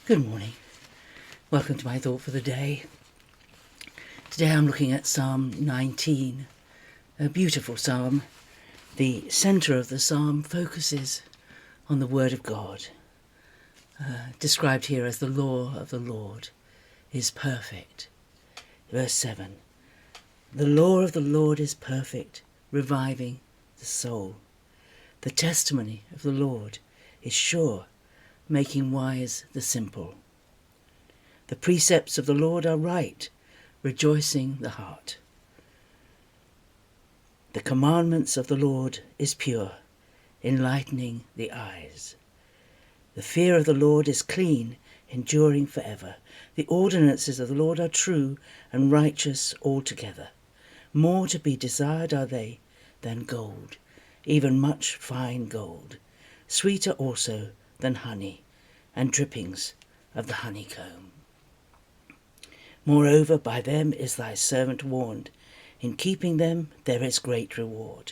Good morning. Welcome to my thought for the day. Today I'm looking at Psalm 19, a beautiful psalm. The centre of the psalm focuses on the Word of God, described here as the law of the Lord is perfect. Verse 7, the law of the Lord is perfect, reviving the soul. The testimony of the Lord is sure, making wise the simple. The precepts of the Lord are right, rejoicing the heart. The commandments of the Lord is pure, enlightening the eyes. The fear of the Lord is clean, enduring forever. The ordinances of the Lord are true and righteous altogether. More to be desired are they than gold, even much fine gold, sweeter also than honey, and drippings of the honeycomb. Moreover, by them is thy servant warned. In keeping them there is great reward.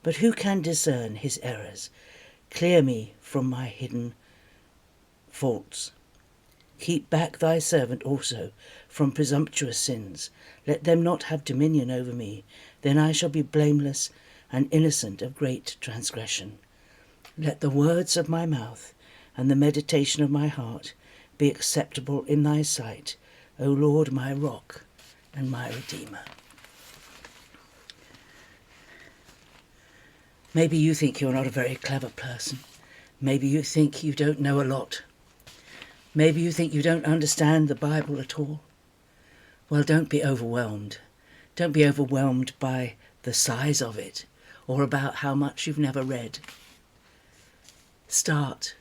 But who can discern his errors? Clear me from my hidden faults. Keep back thy servant also from presumptuous sins. Let them not have dominion over me. Then I shall be blameless and innocent of great transgression. Let the words of my mouth and the meditation of my heart be acceptable in thy sight, O Lord, my rock and my redeemer. Maybe you think you're not a very clever person. Maybe you think you don't know a lot. Maybe you think you don't understand the Bible at all. Well, don't be overwhelmed. Don't be overwhelmed by the size of it or about how much you've never read. Start.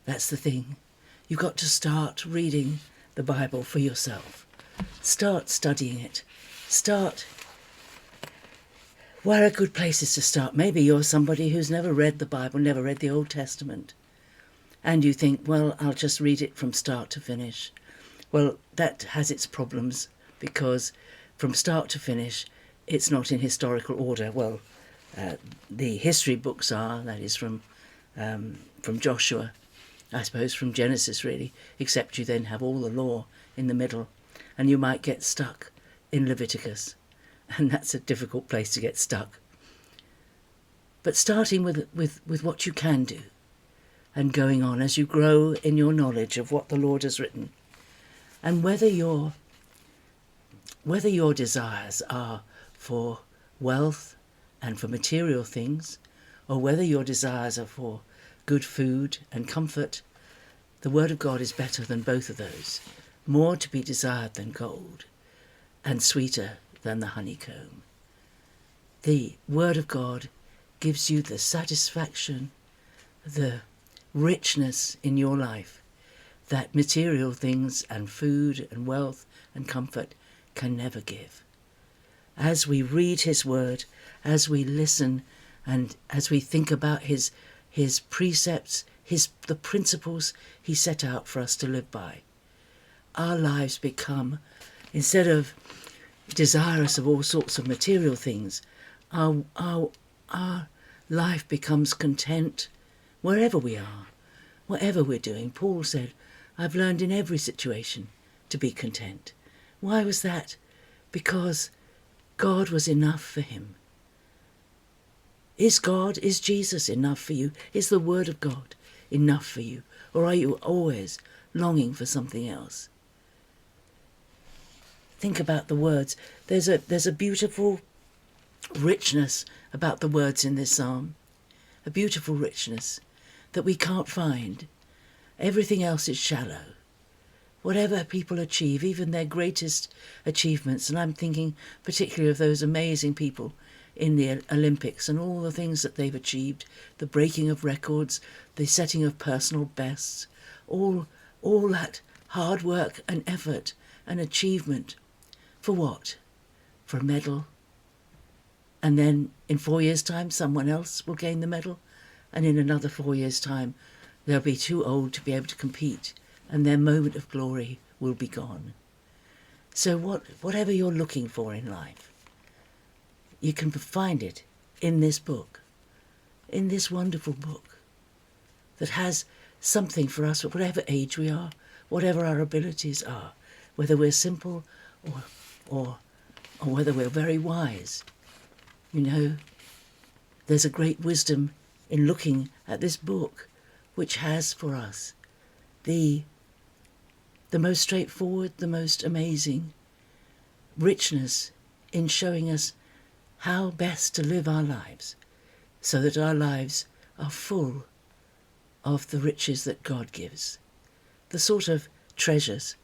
That's the thing. You've got to start reading the Bible for yourself. Start studying it. Start. Where are good places to start? Maybe you're somebody who's never read the Bible, never read the Old Testament. And you think, well, I'll just read it from start to finish. Well, that has its problems because from start to finish, it's not in historical order. Well, the history books are, that is from Joshua, I suppose from Genesis really, except you then have all the law in the middle and you might get stuck in Leviticus, and that's a difficult place to get stuck. But starting with what you can do and going on as you grow in your knowledge of what the Lord has written, and whether your desires are for wealth and for material things, or whether your desires are for good food and comfort, the Word of God is better than both of those, more to be desired than gold, and sweeter than the honeycomb. The Word of God gives you the satisfaction, the richness in your life that material things and food and wealth and comfort can never give. As we read His Word, as we listen, and as we think about His precepts, the principles He set out for us to live by, our lives become, instead of desirous of all sorts of material things, our life becomes content wherever we are, whatever we're doing. Paul said, I've learned in every situation to be content. Why was that? Because God was enough for him. Is Jesus enough for you? Is the Word of God enough for you? Or are you always longing for something else? Think about the words. There's a beautiful richness about the words in this psalm. A beautiful richness that we can't find. Everything else is shallow. Whatever people achieve, even their greatest achievements, and I'm thinking particularly of those amazing people in the Olympics and all the things that they've achieved, the breaking of records, the setting of personal bests, all that hard work and effort and achievement. For what? For a medal? And then in 4 years' time someone else will gain the medal, and in another 4 years' time they'll be too old to be able to compete, and their moment of glory will be gone. So whatever you're looking for in life, you can find it in this book, in this wonderful book. that has something for us at whatever age we are, whatever our abilities are, whether we're simple or whether we're very wise. You know, there's a great wisdom in looking at this book, which has for us the most straightforward, the most amazing richness in showing us how best to live our lives, so that our lives are full of the riches that God gives, the sort of treasures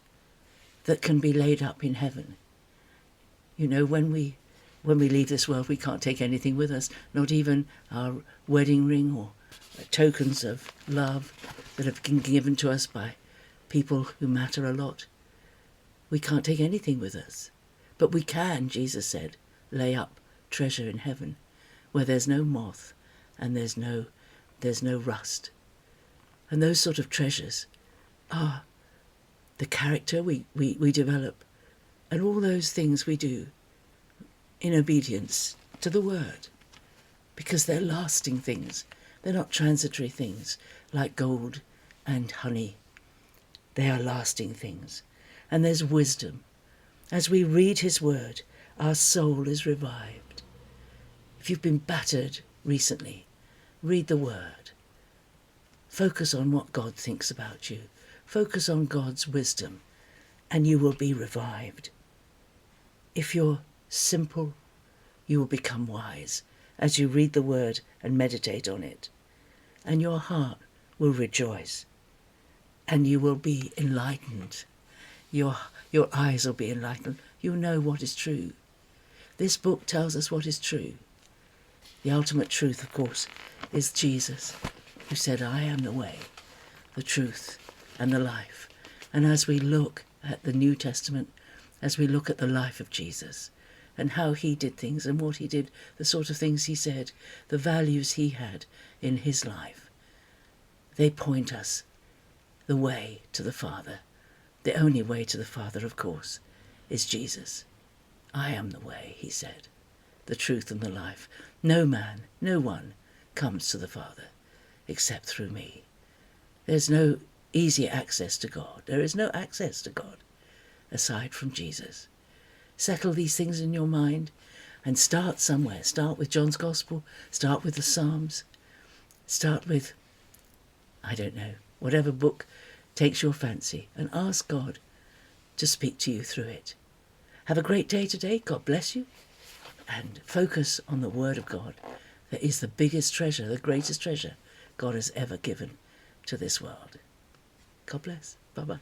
that can be laid up in heaven. You know, when we leave this world, we can't take anything with us, not even our wedding ring or tokens of love that have been given to us by people who matter a lot. We can't take anything with us. But we can, Jesus said, lay up treasure in heaven, where there's no moth and there's no rust. And those sort of treasures are the character we develop, and all those things we do in obedience to the word, because they're lasting things. They're not transitory things like gold and honey. They are lasting things. And there's wisdom. As we read his word, our soul is revived. If you've been battered recently, read the word. Focus on what God thinks about you. Focus on God's wisdom, and you will be revived. If you're simple, you will become wise as you read the word and meditate on it, and your heart will rejoice, and you will be enlightened. Your eyes will be enlightened. You'll know what is true. This book tells us what is true. The ultimate truth, of course, is Jesus, who said, I am the way, the truth, and the life. And as we look at the New Testament, as we look at the life of Jesus, and how he did things and what he did, the sort of things he said, the values he had in his life, they point us the way to the Father. The only way to the Father, of course, is Jesus. I am the way, he said, the truth and the life. No man, no one comes to the Father except through me. There's no easy access to God. There is no access to God aside from Jesus. Settle these things in your mind and start somewhere. Start with John's Gospel. Start with the Psalms. Start with, I don't know, whatever book takes your fancy, and ask God to speak to you through it. Have a great day today. God bless you. And focus on the Word of God. That is the biggest treasure, the greatest treasure God has ever given to this world. God bless. Bye-bye.